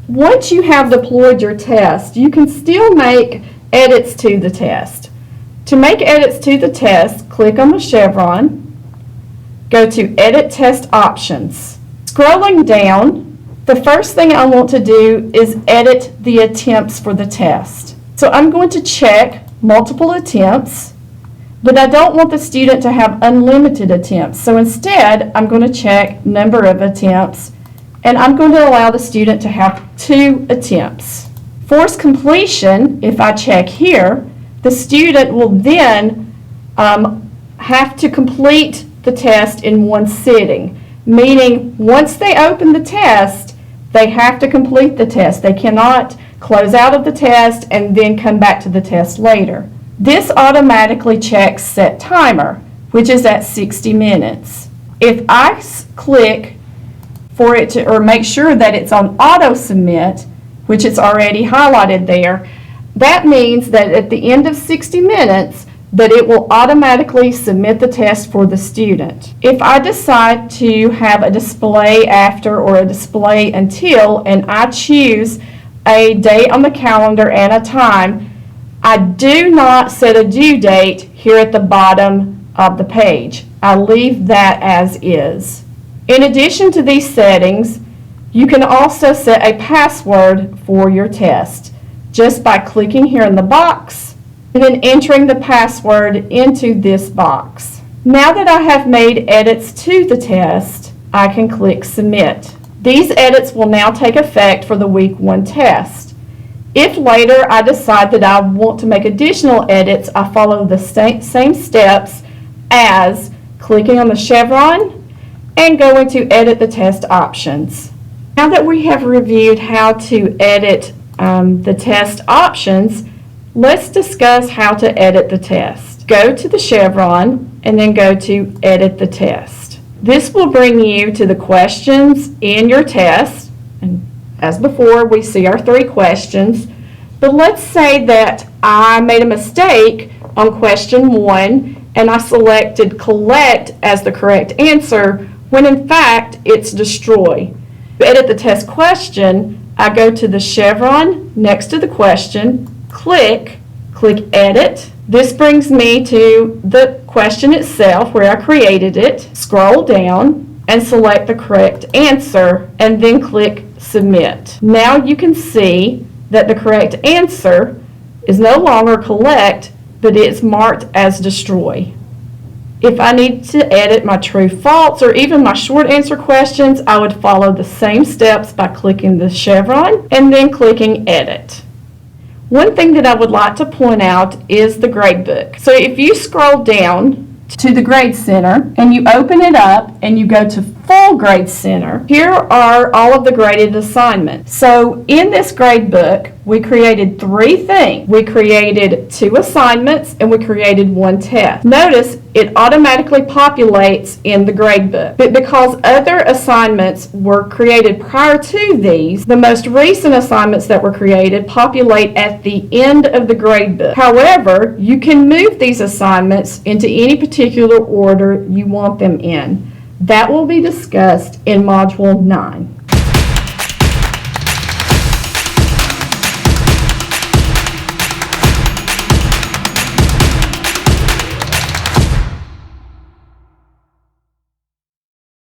Once you have deployed your test, you can still make edits to the test. To make edits to the test, click on the chevron, go to Edit Test Options. Scrolling down, the first thing I want to do is edit the attempts for the test. So I'm going to check multiple attempts, but I don't want the student to have unlimited attempts. So instead, I'm going to check number of attempts, and I'm going to allow the student to have 2 attempts. Force completion, if I check here, the student will then have to complete the test in one sitting, meaning once they open the test, they have to complete the test. They cannot close out of the test and then come back to the test later. This automatically checks Set Timer, which is at 60 minutes. If I click for it to, or make sure that it's on Auto Submit, which it's already highlighted there, that means that at the end of 60 minutes, that it will automatically submit the test for the student. If I decide to have a display after or a display until, and I choose a date on the calendar and a time, I do not set a due date here at the bottom of the page. I leave that as is. In addition to these settings, you can also set a password for your test just by clicking here in the box and then entering the password into this box. Now that I have made edits to the test, I can click Submit. These edits will now take effect for the Week 1 test. If later I decide that I want to make additional edits, I follow the same steps as clicking on the chevron and going to Edit the Test Options. Now that we have reviewed how to edit the test options, let's discuss how to edit the test. Go to the chevron and then go to Edit the Test. This will bring you to the questions in your test. And as before, we see our 3 questions. But let's say that I made a mistake on question 1 and I selected Collect as the correct answer when in fact it's Destroy. To edit the test question, I go to the chevron next to the question, click Edit. This brings me to the question itself where I created it. Scroll down and select the correct answer and then click Submit. Now you can see that the correct answer is no longer Collect, but it's marked as Destroy. If I need to edit my true false or even my short answer questions, I would follow the same steps by clicking the chevron and then clicking Edit. One thing that I would like to point out is the gradebook. So if you scroll down to the Grade Center and you open it up and you go to Full Grade Center, here are all of the graded assignments. So in this gradebook, we created 3 things. We created 2 assignments and we created 1 test. Notice it automatically populates in the gradebook. But because other assignments were created prior to these, the most recent assignments that were created populate at the end of the gradebook. However, you can move these assignments into any particular order you want them in. That will be discussed in Module 9.